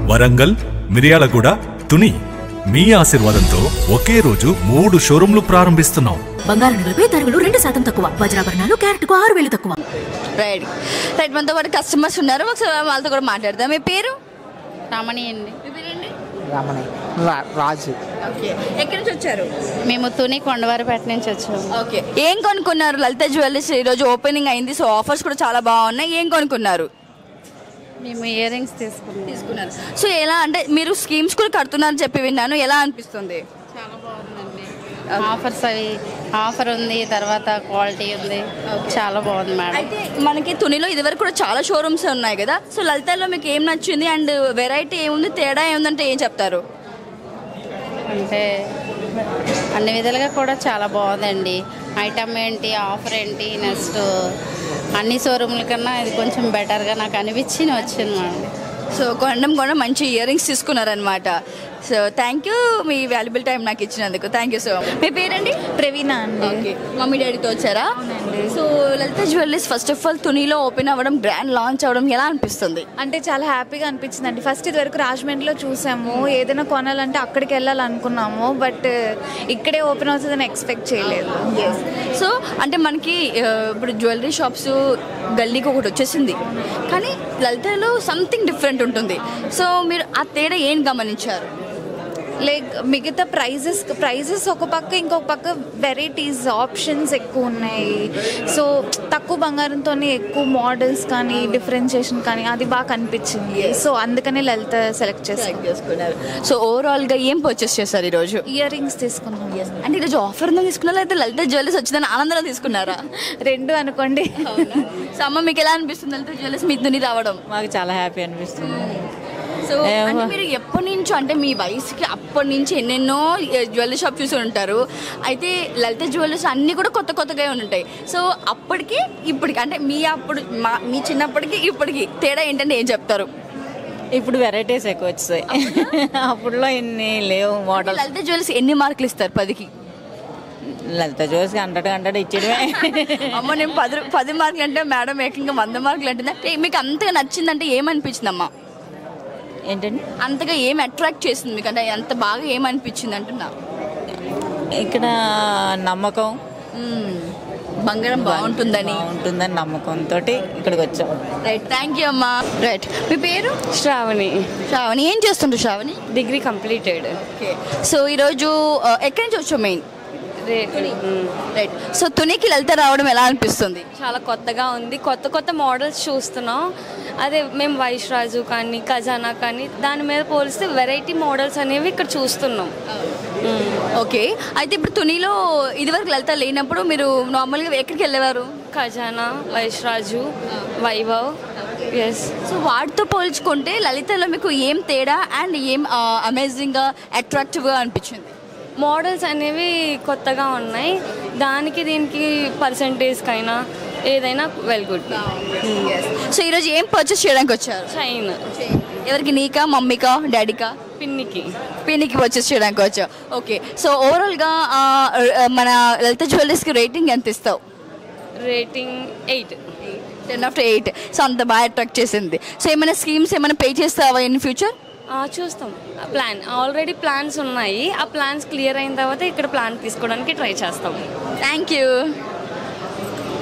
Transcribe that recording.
వరంగల్, మిర్యాలగూడ, తుని మీ ఆశీర్వాదంతో ఒకే రోజు 3 షోరూంలు ప్రారంభిస్తున్నాం. బంగారు నగలపై తరుగులు 2% తక్కువ, వజ్రాభరణాలు క్యారెట్కు 6,000 తక్కువ. రైట్ మనతో పాటు కస్టమర్స్ ఉన్నారు, ఒకసారి వాళ్ళతో కూడా మాట్లాడదాం. మీ పేరు? రమణి అండి. మీ పేరండి? రమణి రాజు. ఓకే, ఎక్కడి నుంచి వచ్చారు? మేము తుని కొండవారిపేట నుంచి వచ్చాము. ఓకే, ఏం కొనుక్కున్నారు? లలిత జ్యువెలర్స్ ఈరోజు ఓపెనింగ్ అయింది, సో ఆఫర్స్ కూడా చాలా బాగున్నాయి. ఏం కొనుక్కున్నారు? మేము ఇయర్ రింగ్స్ తీసుకున్నారు. సో ఎలా అంటే మీరు స్కీమ్స్ కూడా కడుతున్నారని చెప్పి విన్నాను, ఎలా అనిపిస్తుంది? చాలా బాగుందండి. ఆఫర్స్ ఆఫర్ ఉంది, తర్వాత క్వాలిటీ ఉంది, చాలా బాగుంది మేడం. అయితే మనకి తునిలో ఇదివరకు కూడా చాలా షోరూమ్స్ ఉన్నాయి కదా, సో లలితలో మీకు ఏం నచ్చింది అండ్ వెరైటీ ఏముంది, తేడా ఏముందంటే ఏం చెప్తారు? అంటే అన్ని విధాలుగా కూడా చాలా బాగుందండి. ఐటమ్ ఏంటి, ఆఫర్ ఏంటి, నెక్స్ట్ అన్ని షోరూమ్ల కన్నా ఇది కొంచెం బెటర్గా నాకు అనిపించి వచ్చింది మేడం. సో కొనడం కూడా మంచి ఇయర్ రింగ్స్ తీసుకున్నారనమాట. సో థ్యాంక్ యూ మీ వాల్యుబుల్ టైం నాకు ఇచ్చినందుకు. Thank you so much. మీ పేరండి? ప్రవీణ అండి. ఓకే, మమ్మీ డాడీతో వచ్చారా? So Lalitha jewellers first of all తునిలో ఓపెన్ అవ్వడం, గ్రాండ్ లాంచ్ అవ్వడం ఎలా అనిపిస్తుంది? అంటే చాలా హ్యాపీగా అనిపించిందండి. ఫస్ట్ ఇది వరకు రాజమండ్రిలో చూసాము, ఏదైనా కొనాలంటే అక్కడికి వెళ్ళాలనుకున్నాము, బట్ ఇక్కడే ఓపెన్ అవుతుందని ఎక్స్పెక్ట్ చేయలేదు. సో అంటే మనకి ఇప్పుడు జ్యువెలరీ షాప్స్ గల్లీకి ఒకటి వచ్చేసింది, కానీ లలితలో సంథింగ్ డిఫరెంట్ ఉంటుంది. సో మీరు ఆ తేడా ఏం గమనించారు? లైక్ మిగతా ప్రైజెస్ ఒక పక్క, ఇంకొక పక్క వెరైటీస్ ఆప్షన్స్ ఎక్కువ ఉన్నాయి. సో తక్కువ బంగారంతో ఎక్కువ మోడల్స్ కానీ డిఫరెన్షియేషన్ కానీ అది బాగా కనిపించింది. సో అందుకనే లలిత సెలెక్ట్ చేసుకున్నారు. సో ఓవరాల్గా ఏం పర్చేస్ చేశారు ఈరోజు? ఇయర్ రింగ్స్ తీసుకున్నాం. అంటే ఈరోజు ఆఫర్ ఉందని తీసుకున్నారా, అయితే లలిత జ్యువెలర్స్ వచ్చిందని ఆనందంగా తీసుకున్నారా? రెండు అనుకోండి. సో అమ్మ మీకు ఎలా అనిపిస్తుంది లలిత జ్యువెలర్స్ మీ తుని రావడం? మాకు చాలా హ్యాపీ అనిపిస్తుంది. సో అంటే మీరు ఎప్పటి నుంచో, అంటే మీ వయసుకి అప్పటి నుంచి ఎన్నెన్నో జ్యువెలరీ షాప్ చూసి ఉంటారు, అయితే లలిత జ్యువెలర్స్ అన్నీ కూడా కొత్తగా ఉంటాయి. సో అప్పటికి ఇప్పటికి, అంటే మీ చిన్నప్పటికి ఇప్పటికి తేడా ఏంటంటే ఏం చెప్తారు? ఇప్పుడు వెరైటీస్ ఎక్కువ వచ్చాయి, అప్పుడులో ఇన్ని లేవు మోడల్. లలిత జ్యువెలర్స్ ఎన్ని మార్కులు ఇస్తారు 10కి? లలిత జ్యువెలర్స్ 100 ఇచ్చడమే. అమ్మ నేను 10 మార్కులు అంటే మేడం ఏకంగా 100 మార్కులు అంటుంది. అంటే మీకు అంతగా నచ్చిందంటే ఏమనిపించింది అమ్మా? ఏంటండి అంతగా ఏం అట్రాక్ట్ చేసింది మీకు, అంటే అంత బాగా ఏమనిపించింది అంటున్నా? ఇక్కడ నమ్మకం, బంగారం బాగుంటుందని నమ్మకంతో ఇక్కడికి వచ్చాం. రైట్, థ్యాంక్ యూ అమ్మా. రైట్, మీ పేరు? శ్రావణి. ఏం చేస్తుంటారు Shravani? Degree completed. Okay, so ఈరోజు ఎక్కడి నుంచి వచ్చావు? Main right. సో తునికి లలిత రావడం ఎలా అనిపిస్తుంది? చాలా కొత్తగా ఉంది, కొత్త మోడల్స్ చూస్తున్నాం. అదే మేము వైష్రాజు కానీ ఖజానా కానీ దాని మీద పోలిస్తే వెరైటీ మోడల్స్ అనేవి ఇక్కడ చూస్తున్నాం. ఓకే, అయితే ఇప్పుడు తునిలో ఇదివరకు లలిత లేనప్పుడు మీరు నార్మల్గా ఎక్కడికి వెళ్ళేవారు? ఖజానా, వైష్రాజు, వైభవ్. ఎస్. సో వాటితో పోల్చుకుంటే లలితలో మీకు ఏం తేడా అండ్ ఏం అమేజింగ్గా అట్రాక్టివ్గా అనిపించింది? మోడల్స్ అనేవి కొత్తగా ఉన్నాయి, దానికి దీనికి పర్సంటేజ్కైనా ఏదైనా వెల్ గుడ్. సో ఈరోజు ఏం పర్చేస్ చేయడానికి వచ్చారు? చైన్. ఎవరికి? నీకా, మమ్మీకా, డాడీకా? పిన్నికి పర్చేస్ చేయడానికి వచ్చావు. ఓకే, సో ఓవరాల్గా మన లలిత జ్యువెలర్స్కి రేటింగ్ ఎంత ఇస్తావు? రేటింగ్ 8. 10/8. సో అంత బాగా అట్రాక్ట్ చేసింది. సో ఏమైనా స్కీమ్స్ ఏమైనా పే చేస్తావా ఇన్ ఫ్యూచర్? చూస్తాం. ఆల్రెడీ ప్లాన్స్ ఉన్నాయి, ఆ ప్లాన్స్ క్లియర్ అయిన తర్వాత ఇక్కడ ప్లాన్ తీసుకోవడానికి ట్రై చేస్తాం. Thank you.